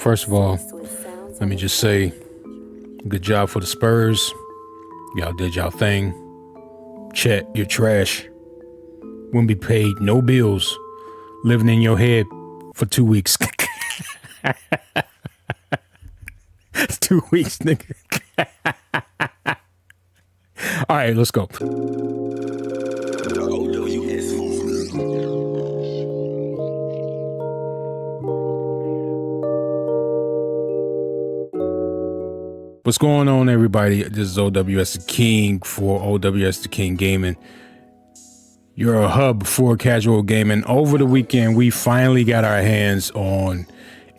First of all, let me just say, good job for the Spurs. Y'all did y'all thing. Chet, you're trash. Wouldn't be paid, no bills. Living in your head for 2 weeks. 2 weeks, nigga. All right, let's go. What's going on, everybody? This is OWS The King for OWS The King Gaming. You're a hub for casual gaming. Over the weekend, we finally got our hands on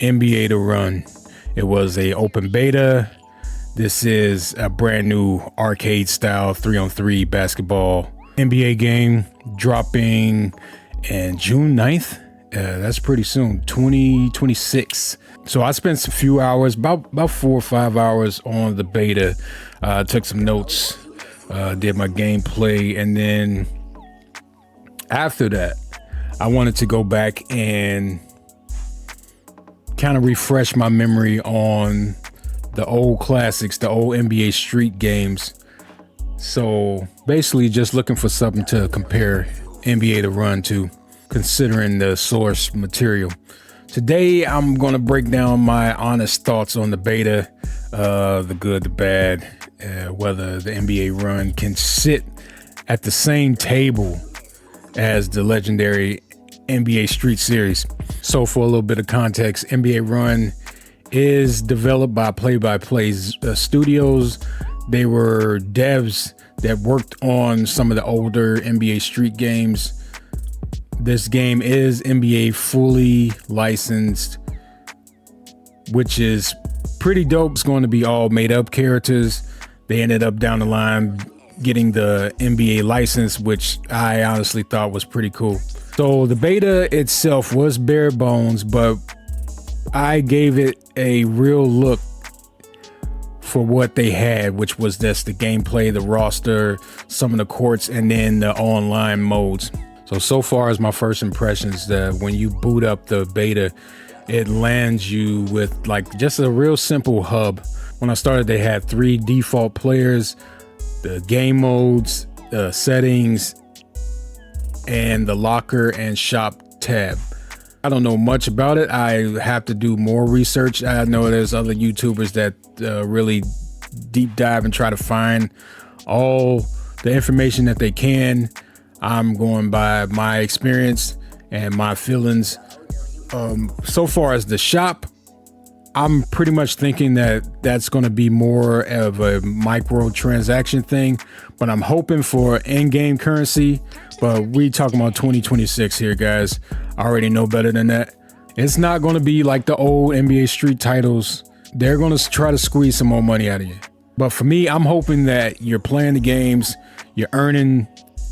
NBA The Run. It was a open beta. This is a brand new arcade style 3-on-3 basketball NBA game dropping in June 9th. That's pretty soon, 2026. So I spent a few hours, about 4 or 5 hours on the beta. Took some notes, did my gameplay, and then after that, I wanted to go back and kind of refresh my memory on the old classics, the old NBA Street games. So basically just looking for something to compare NBA The Run to, considering the source material. Today, I'm going to break down my honest thoughts on the beta, the good, the bad, whether the NBA Run can sit at the same table as the legendary NBA Street Series. So for a little bit of context, NBA Run is developed by Play-by-Play Studios. They were devs that worked on some of the older NBA Street games. This game is NBA fully licensed, which is pretty dope. It's going to be all made up characters. They ended up down the line getting the NBA license, which I honestly thought was pretty cool. So the beta itself was bare bones, but I gave it a real look for what they had, which was just the gameplay, the roster, some of the courts, and then the online modes. So far as my first impressions, that when you boot up the beta, it lands you with like just a real simple hub. When I started, they had 3 default players, the game modes, the settings, and the locker and shop tab. I don't know much about it. I have to do more research. I know there's other YouTubers that really deep dive and try to find all the information that they can. I'm going by my experience and my feelings. So far as the shop, I'm pretty much thinking that that's going to be more of a micro transaction thing, but I'm hoping for in-game currency. But we talking about 2026 here, guys. I already know better than that. It's not going to be like the old NBA Street titles. They're going to try to squeeze some more money out of you. But for me, I'm hoping that you're playing the games, you're earning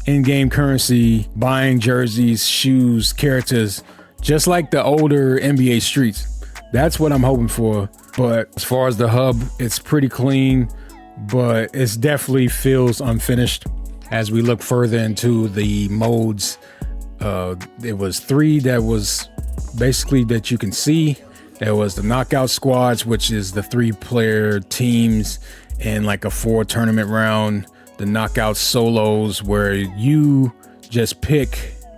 in-game currency, buying jerseys, shoes, characters, just like the older NBA Streets. That's what I'm hoping for. But as far as the hub, it's pretty clean, but it definitely feels unfinished. As we look further into the modes, there was 3 that was basically that you can see. There was the knockout squads, which is the 3-player teams in like a 4 tournament round. The knockout solos, where you just pick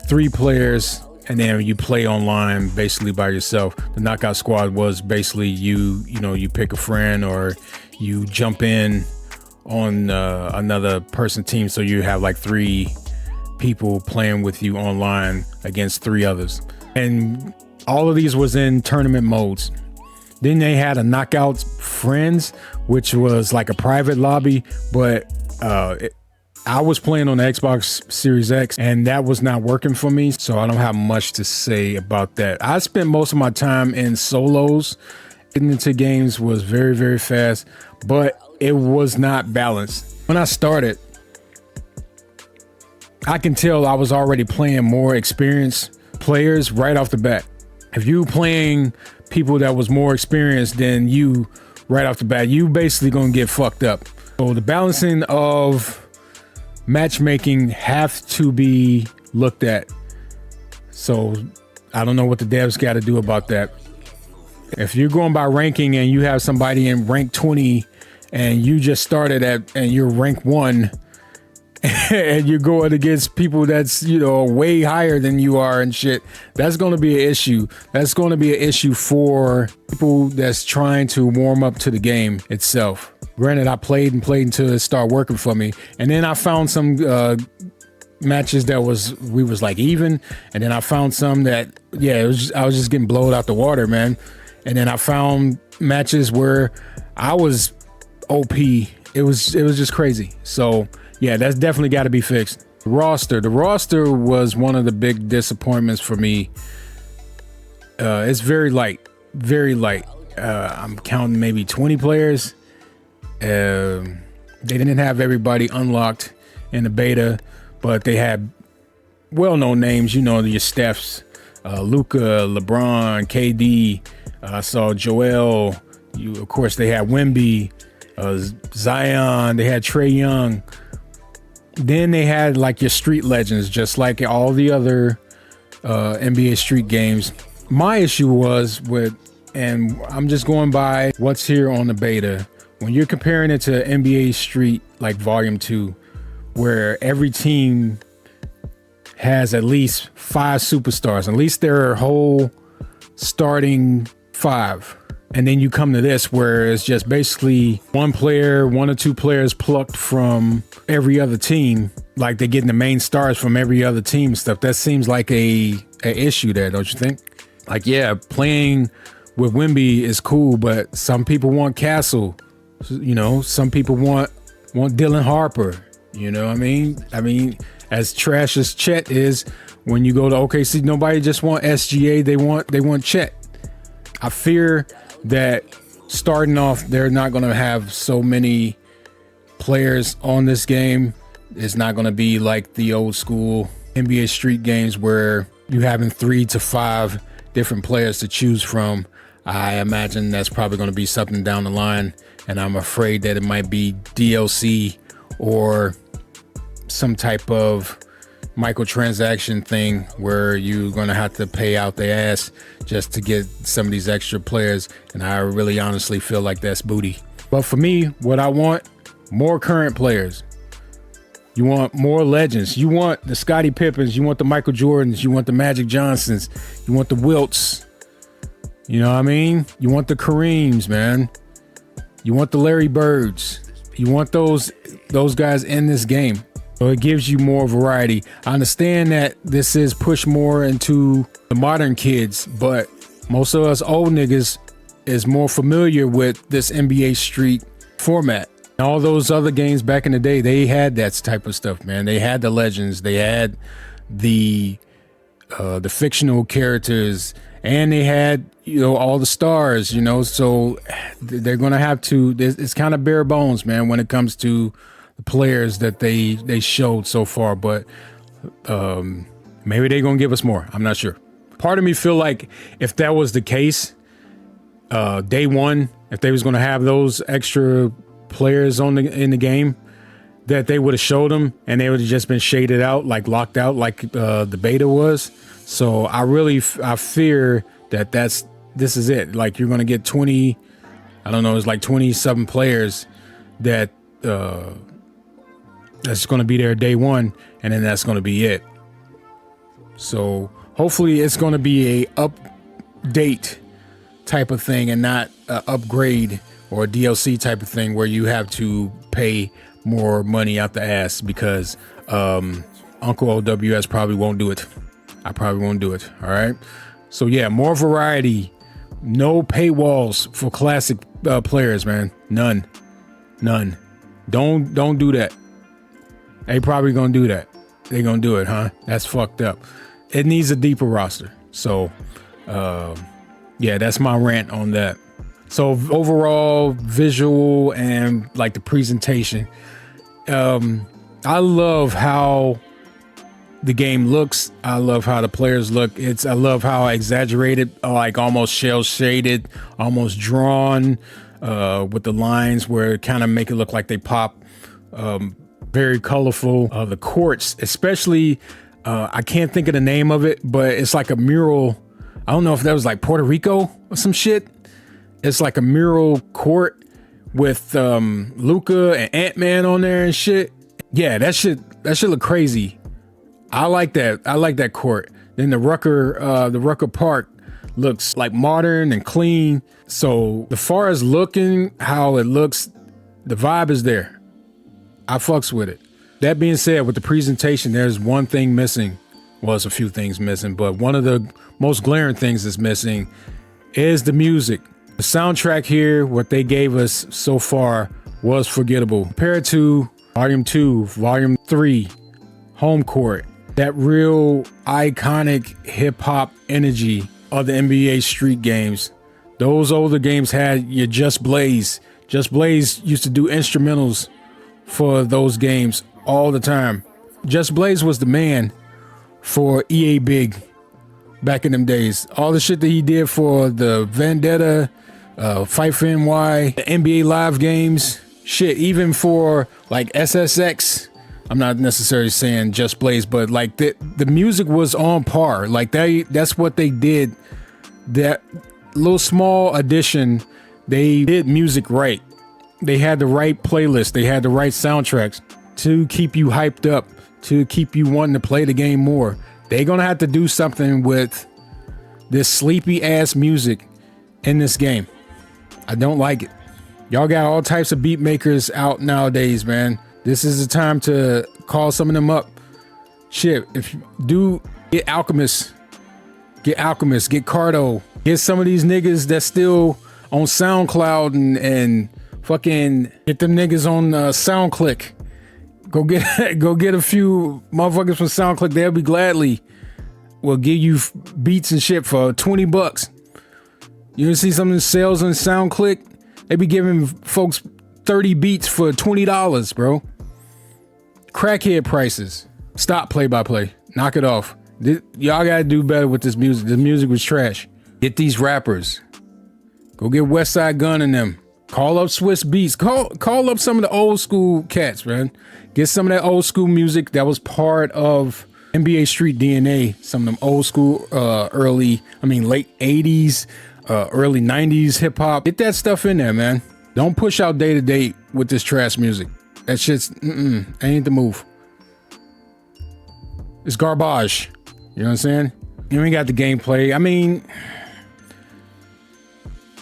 3 players and then you play online basically by yourself. The knockout squad was basically you pick a friend or you jump in on another person team, so you have like 3 people playing with you online against 3 others. And all of these was in tournament modes. Then they had a knockout friends, which was like a private lobby, but I was playing on the Xbox Series X and that was not working for me, so I don't have much to say about that. I spent most of my time in solos. Getting into games was very, very fast, but it was not balanced. When I started, I can tell I was already playing more experienced players right off the bat. If you playing people that was more experienced than you right off the bat, you basically gonna get fucked up. So the balancing of matchmaking have to be looked at. So I don't know what the devs got to do about that. If you're going by ranking and you have somebody in rank 20 and you just started at and you're rank 1 and you're going against people that's, you know, way higher than you are and shit, that's going to be an issue. That's going to be an issue for people that's trying to warm up to the game itself. Granted, I played until it started working for me. And then I found some matches that we was like even. And then I found some that, yeah, I was just getting blown out the water, man. And then I found matches where I was OP. It was just crazy. So yeah, that's definitely got to be fixed. The roster was one of the big disappointments for me. It's very light. I'm counting maybe 20 players. They didn't have everybody unlocked in the beta, but they had well-known names, you know, your Stephs, Luka, LeBron, KD. I saw Joel. Of course, they had Wemby, Zion. They had Trae Young. Then they had like your street legends, just like all the other NBA Street games. My issue was and I'm just going by what's here on the beta. When you're comparing it to NBA Street, like Volume 2, where every team has at least 5 superstars, at least their whole starting 5. And then you come to this where it's just basically one or two players plucked from every other team. Like they're getting the main stars from every other team and stuff. That seems like a issue there, don't you think? Like, yeah, playing with Wemby is cool, but some people want Castle. You know, some people want Dylan Harper. You know what I mean? I mean, as trash as Chet is, when you go to OKC, nobody just want SGA. They want Chet. I fear that starting off, they're not going to have so many players on this game. It's not going to be like the old school NBA Street games where you having 3 to 5 different players to choose from. I imagine that's probably going to be something down the line, and I'm afraid that it might be DLC or some type of microtransaction thing where you're going to have to pay out the ass just to get some of these extra players. And I really honestly feel like that's booty. But for me, what I want, more current players. You want more legends. You want the Scottie Pippens. You want the Michael Jordans. You want the Magic Johnsons. You want the Wilts. You know what I mean? You want the Kareems, man. You want the Larry Birds. You want those guys in this game. So it gives you more variety. I understand that this is pushed more into the modern kids, but most of us old niggas is more familiar with this NBA Street format. All those other games back in the day, they had that type of stuff, man. They had the legends, they had the fictional characters, and they had, you know, all the stars, you know. So they're gonna have to. It's kind of bare bones, man, when it comes to the players that they showed so far, but maybe they're gonna give us more. I'm not sure. Part of me feel like if that was the case, day one, if they was gonna have those extra players in the game, that they would have showed them and they would have just been shaded out, like locked out, like the beta was. So I fear that this is it. Like you're gonna get 20, I don't know, it's like 27 players that that's going to be there day one, and then that's going to be it. So hopefully it's going to be a update type of thing and not an upgrade or a DLC type of thing where you have to pay more money out the ass, because Uncle OWS probably won't do it. I probably won't do it. All right. So yeah, more variety. No paywalls for classic players, man. None. Don't do that. They probably gonna do that. They gonna do it, huh? That's fucked up. It needs a deeper roster. So, yeah, that's my rant on that. So overall, visual and like the presentation, I love how the game looks. I love how the players look. I love how exaggerated, like almost shell shaded, almost drawn, with the lines where it kind of make it look like they pop. Very colorful. The courts, especially, I can't think of the name of it, but it's like a mural. I don't know if that was like Puerto Rico or some shit. It's like a mural court with Luca and Ant-Man on there and shit. Yeah, that shit look crazy. I like that. I like that court. Then the Rucker Park looks like modern and clean. So as far as looking, how it looks, the vibe is there. I fucks with it. That being said, with the presentation, there's one thing missing. Well, there's a few things missing, but one of the most glaring things that's missing is the music. The soundtrack here, what they gave us so far, was forgettable. Compared to Volume 2, Volume 3, Home Court, that real iconic hip-hop energy of the NBA Street games. Those older games had your Just Blaze. Just Blaze used to do instrumentals for those games all the time. Just Blaze was the man for EA Big back in them days. All the shit that he did for the Vendetta, Fight for NY, the NBA Live games, shit, even for like SSX. I'm not necessarily saying Just Blaze, but like the music was on par. Like that's what they did. That little small addition, they did music right. They had the right playlist. They had the right soundtracks to keep you hyped up, to keep you wanting to play the game more. They're gonna have to do something with this sleepy ass music in this game. I don't like it. Y'all got all types of beat makers out nowadays, man. This is the time to call some of them up. Shit, if you do, get Alchemist, get Cardo, get some of these niggas that's still on SoundCloud and fucking get them niggas on SoundClick. Go get a few motherfuckers from SoundClick. They'll be gladly will give you beats and shit for $20. You see some of the sales on SoundClick? They be giving folks 30 beats for $20, bro. Crackhead prices. Stop play-by-play. Knock it off. Y'all gotta do better with this music. This music was trash. Get these rappers. Go get Westside Gun and them. Call up Swiss Beats. Call up some of the old school cats, man. Get some of that old school music that was part of NBA Street DNA. Some of them old school, late 80s, early 90s hip hop. Get that stuff in there, man. Don't push out day to day with this trash music. That shit's ain't the move. It's garbage. You know what I'm saying? You ain't got the gameplay. I mean,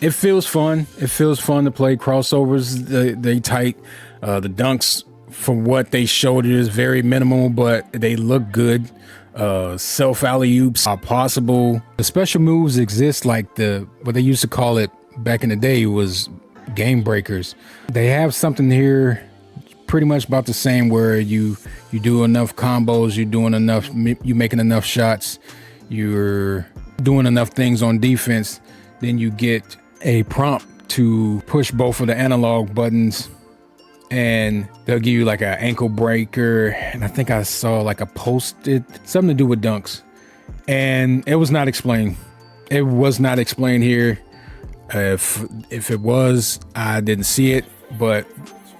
it feels fun. It feels fun to play. Crossovers, they tight. The dunks, from what they showed, it is very minimal, but they look good. Self alley-oops are possible. The special moves exist, like what they used to call it back in the day was game breakers. They have something here pretty much about the same, where you do enough combos, you're making enough shots, you're doing enough things on defense, then you get a prompt to push both of the analog buttons and they'll give you like an ankle breaker, and I think I saw like a post-it, something to do with dunks, and it was not explained. It was not explained here. If it was, I didn't see it, but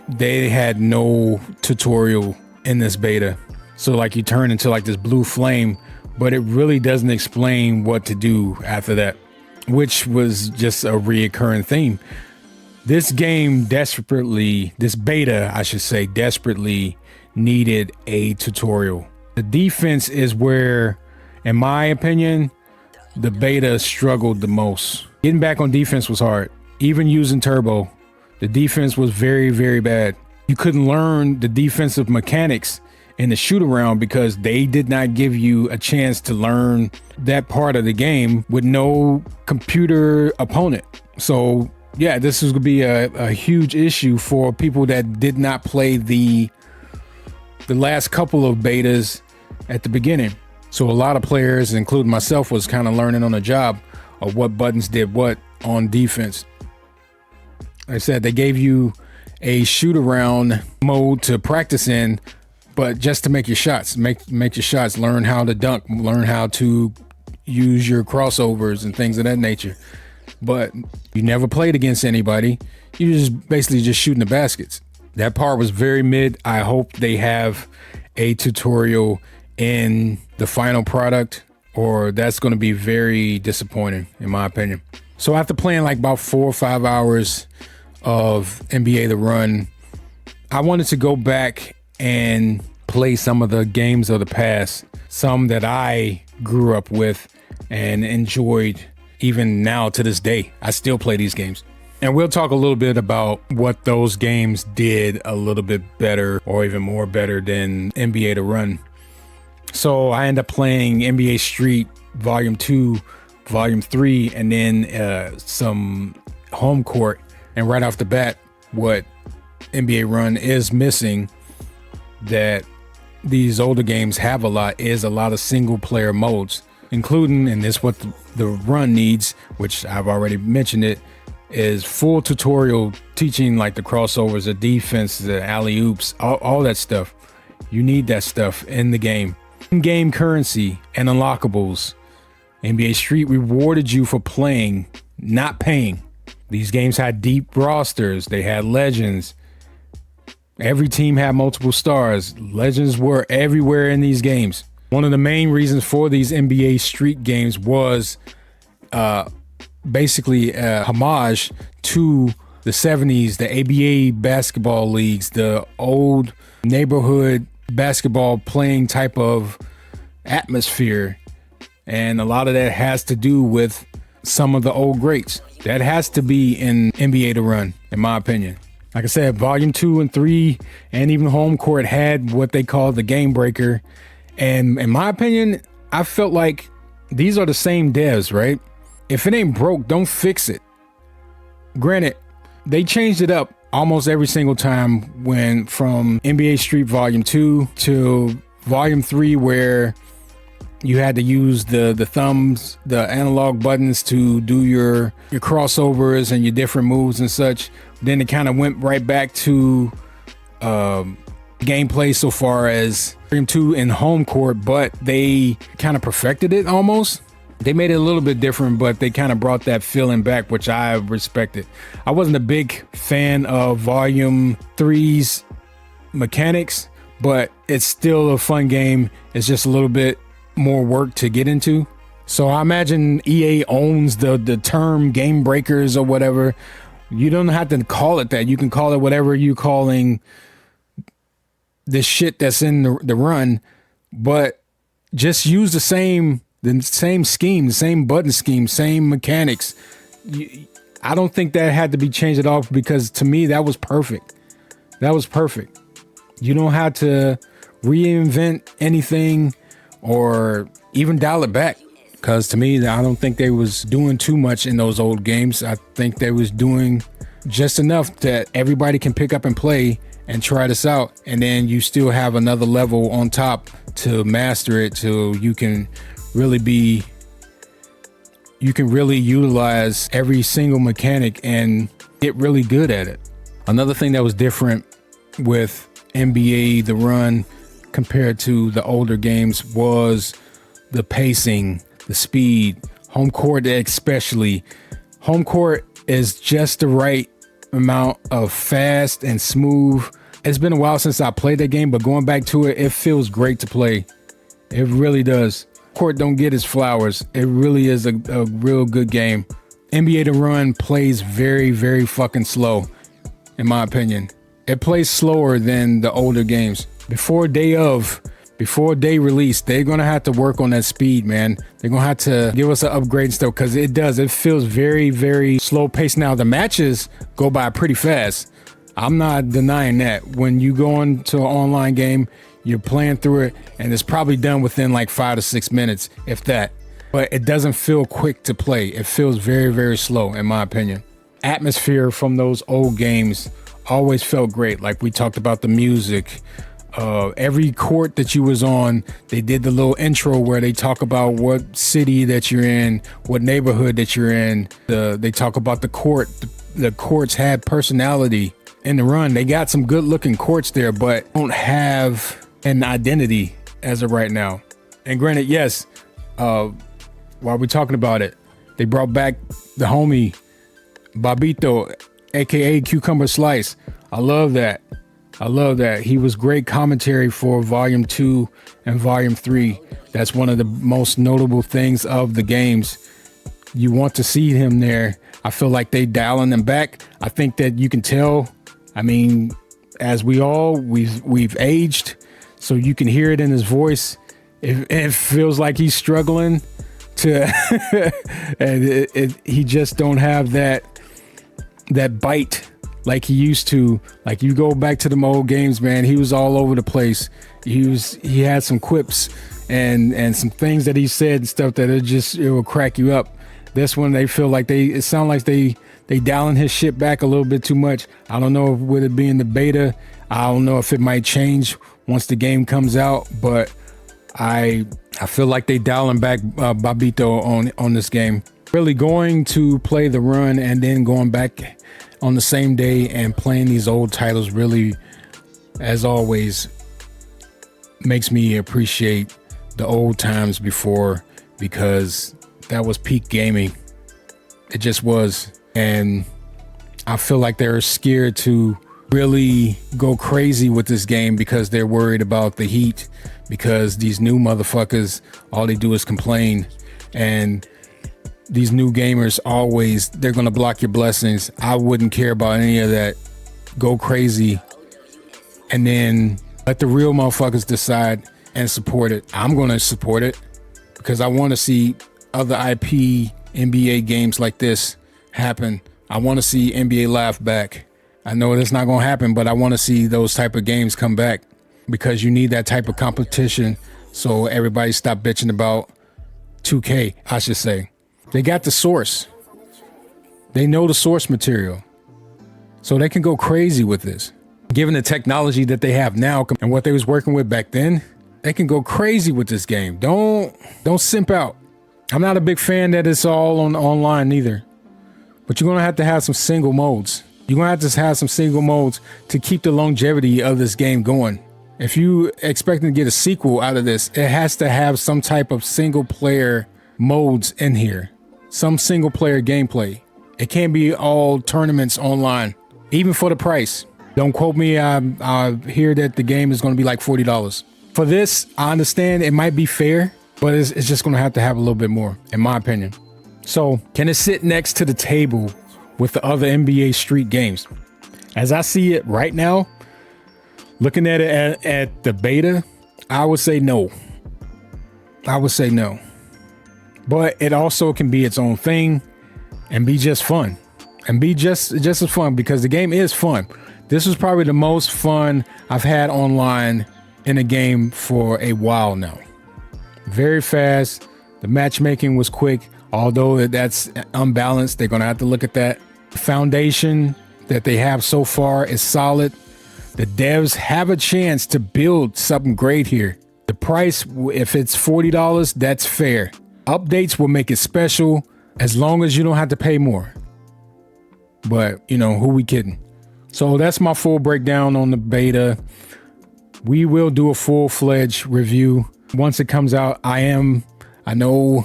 they had no tutorial in this beta. So like you turn into like this blue flame, but it really doesn't explain what to do after that, which was just a reoccurring theme. This game this beta, I should say, desperately needed a tutorial. The defense is where, in my opinion, the beta struggled the most. Getting back on defense was hard. Even using turbo, the defense was very, very bad. You couldn't learn the defensive mechanics in the shoot around because they did not give you a chance to learn that part of the game with no computer opponent. So yeah, this is gonna be a huge issue for people that did not play the last couple of betas at the beginning. So a lot of players, including myself, was kind of learning on the job of what buttons did what on defense. Like I said, they gave you a shoot around mode to practice in, but just to make your shots, make your shots, learn how to dunk, learn how to use your crossovers and things of that nature. But you never played against anybody. You just basically just shooting the baskets. That part was very mid. I hope they have a tutorial in the final product, or that's going to be very disappointing in my opinion. So after playing like about 4 or 5 hours of NBA The Run, I wanted to go back and play some of the games of the past, some that I grew up with and enjoyed even now to this day. I still play these games. And we'll talk a little bit about what those games did a little bit better or even more better than NBA The Run. So I ended up playing NBA Street Volume 2, Volume 3, and then some Home Court. And right off the bat, what NBA Run is missing that these older games have a lot is a lot of single player modes, including, and this is what the Run needs, which I've already mentioned it, is full tutorial teaching like the crossovers, the defense, the alley-oops, all that stuff. You need that stuff in the game. In-game currency and unlockables. NBA Street rewarded you for playing, not paying. These games had deep rosters. They had legends. Every team had multiple stars. Legends were everywhere in these games. One of the main reasons for these NBA Street games was basically a homage to the 70s, the ABA basketball leagues, the old neighborhood basketball playing type of atmosphere. And a lot of that has to do with some of the old greats. That has to be in NBA The Run, in my opinion. Like I said, Volume 2 and 3 and even Home Court had what they call the game breaker. And in my opinion, I felt like these are the same devs, right? If it ain't broke, don't fix it. Granted, they changed it up almost every single time when from NBA Street Volume 2 to Volume 3, where you had to use the thumbs, the analog buttons to do your crossovers and your different moves and such. Then it kind of went right back to gameplay so far as Volume 2 and Home Court, but they kind of perfected it almost. They made it a little bit different, but they kind of brought that feeling back, which I respected. I wasn't a big fan of Volume 3's mechanics, but it's still a fun game. It's just a little bit more work to get into. So I imagine EA owns the term game breakers or whatever. You don't have to call it that. You can call it whatever you're calling the shit that's in the run, but just use the same scheme, the same button scheme, same mechanics. I don't think that had to be changed at all, because to me that was perfect. That was perfect. You don't have to reinvent anything or even dial it back, because to me, I don't think they was doing too much in those old games. I think they was doing just enough that everybody can pick up and play and try this out, and then you still have another level on top to master it, so you can really utilize every single mechanic and get really good at it. Another thing that was different with NBA The Run compared to the older games was the pacing, the speed. Home Court especially. Home Court is just the right amount of fast and smooth. It's been a while since I played that game, but going back to it, it feels great to play. It really does. Court don't get its flowers. It really is a real good game. NBA The Run plays very, very fucking slow, in my opinion. It plays slower than the older games. Before day release, they're gonna have to work on that speed, man. They're gonna have to give us an upgrade still, because it feels very, very slow paced. Now the matches go by pretty fast. I'm not denying that. When you go into an online game, you're playing through it and it's probably done within like 5 to 6 minutes, if that. But it doesn't feel quick to play. It feels very, very slow, in my opinion. Atmosphere from those old games always felt great. Like we talked about the music. Every court that you was on, they did the little intro where they talk about what city that you're in, what neighborhood that you're in. They talk about the court. The courts had personality. In The Run, they got some good looking courts there, but don't have an identity as of right now. And granted, yes, while we're talking about it, they brought back the homie Babito, aka Cucumber Slice. I love that. He was great commentary for Volume 2 and Volume 3. That's one of the most notable things of the games. you want to see him there. I feel like they dialing him back. I think that you can tell. I mean, as we've aged, so you can hear it in his voice. It feels like he's struggling to, and he just don't have that bite like he used to. Like, you go back to the old games, man, he was all over the place. He had some quips and some things that he said and stuff that it will crack you up. This one, they feel like it sounds like they dialing his shit back a little bit too much. I don't know if with it being the beta, I don't know if it might change once the game comes out, but I feel like they dialing back Babito on this game. Really going to play the run and then going back on the same day and playing these old titles really, as always, makes me appreciate the old times before, because that was peak gaming. It just was. And I feel like they're scared to really go crazy with this game because they're worried about the heat, because these new motherfuckers, all they do is complain. And these new gamers they're gonna block your blessings. I wouldn't care about any of that. Go crazy and then let the real motherfuckers decide and support it. I'm gonna support it because I want to see other IP NBA games like this happen. I want to see NBA Live back. I know that's not gonna happen, but I want to see those type of games come back, because you need that type of competition. So everybody stop bitching about 2K, I should say. They got the source. They know the source material. So they can go crazy with this. Given the technology that they have now and what they was working with back then, they can go crazy with this game. Don't simp out. I'm not a big fan that it's all online either. But you're gonna have some single modes. You're gonna have to have some single modes to keep the longevity of this game going. If you expecting to get a sequel out of this, it has to have some type of single player modes in here. Some single player gameplay. It can't be all tournaments online, even for the price. Don't quote me. I hear that the game is going to be like $40. For this, I understand it might be fair, but it's just going to have a little bit more, in my opinion. So can it sit next to the table with the other NBA Street games? As I see it right now, looking at it at the beta, I would say no. But it also can be its own thing and be just fun, and be just as fun, because the game is fun. This was probably the most fun I've had online in a game for a while now. Very fast. The matchmaking was quick, although that's unbalanced. They're going to have to look at that. The foundation that they have so far is solid. The devs have a chance to build something great here. The price, if it's $40, that's fair. Updates will make it special as long as you don't have to pay more. But, you know, who we kidding? So that's my full breakdown on the beta. We will do a full-fledged review once it comes out. I know.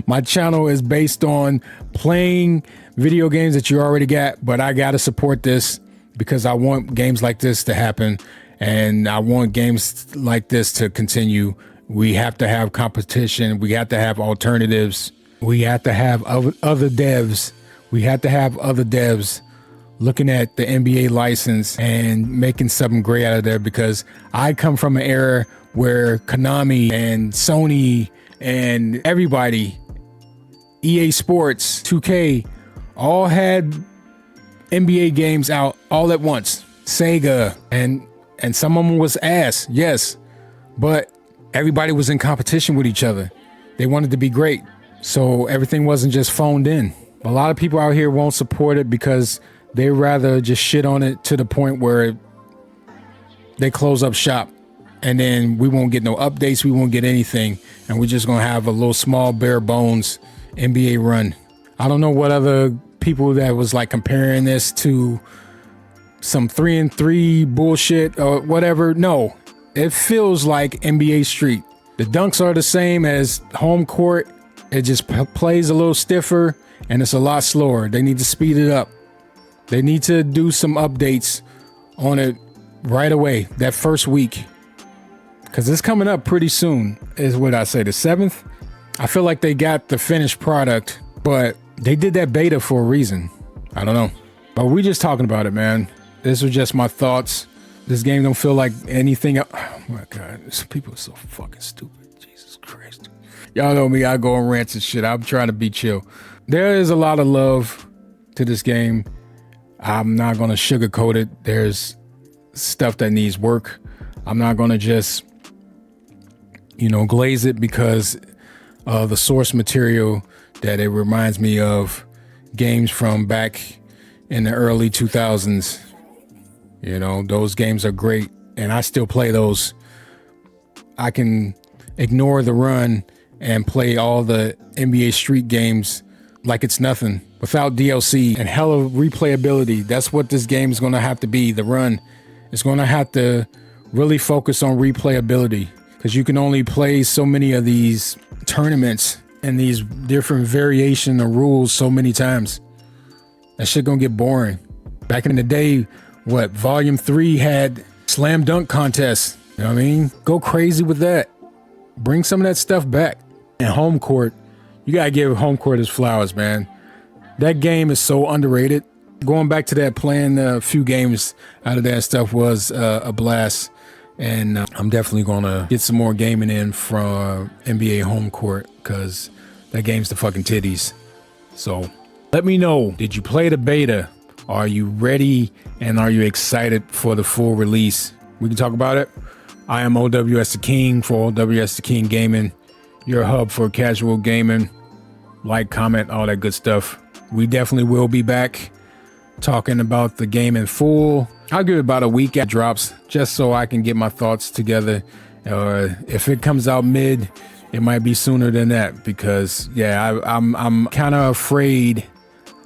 My channel is based on playing video games that you already got, but I got to support this because I want games like this to happen, and I want games like this to continue. We have to have competition. We have to have alternatives. We have to have other devs. We have to have other devs looking at the NBA license and making something great out of there, because I come from an era where Konami and Sony and everybody, EA Sports, 2K, all had NBA games out all at once. Sega, and some of them was ass, yes, but everybody was in competition with each other. They wanted to be great, so everything wasn't just phoned in. A lot of people out here won't support it because they rather just shit on it to the point where they close up shop, and then we won't get no updates, we won't get anything, and we're just gonna have a little small bare bones NBA run. I don't know what other people that was like comparing this to some 3-and-3 bullshit or whatever. No, it feels like NBA Street. The dunks are the same as home court. It just plays a little stiffer and it's a lot slower. They need to speed it up. They need to do some updates on it right away, that first week, because it's coming up pretty soon, is what I say, the 7th. I feel like they got the finished product, but they did that beta for a reason. I don't know. But we just talking about it, man. This was just my thoughts. This game don't feel like anything else. Oh my God, people are so fucking stupid. Jesus Christ. Y'all know me, I go on rants and shit. I'm trying to be chill. There is a lot of love to this game. I'm not gonna sugarcoat it. There's stuff that needs work. I'm not gonna just, glaze it because of the source material that it reminds me of games from back in the early 2000s. Those games are great and I still play those. I can ignore the run and play all the NBA Street games like it's nothing without DLC and hella replayability. That's what this game is going to have to be. The run is going to have to really focus on replayability because you can only play so many of these tournaments and these different variation of rules so many times. That shit gonna get boring. Back in the day, Volume 3 had slam dunk contests. You know what I mean? Go crazy with that. Bring some of that stuff back. And Home Court, you gotta give Home Court his flowers, man. That game is so underrated. Going back to that, playing a few games out of that stuff was a blast. And I'm definitely gonna get some more gaming in from NBA Home Court because that game's the fucking titties. So let me know, did you play the beta? Are you ready and are you excited for the full release? We can talk about it. I am OWS The King for OWS The King Gaming, your hub for casual gaming. Like, comment, all that good stuff. We definitely will be back talking about the game in full. I'll give it about a week at drops just so I can get my thoughts together. If it comes out mid, it might be sooner than that because I'm kind of afraid.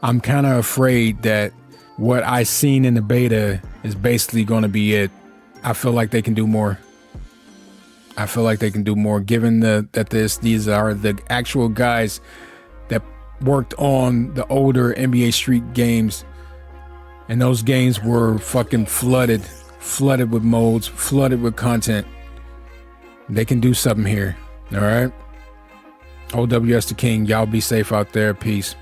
I'm kind of afraid that what I seen in the beta is basically going to be it. I feel like they can do more. I feel like they can do more given that these are the actual guys that worked on the older NBA Street games. And those games were fucking flooded with modes, flooded with content. They can do something here. All right. OWS The King. Y'all be safe out there. Peace.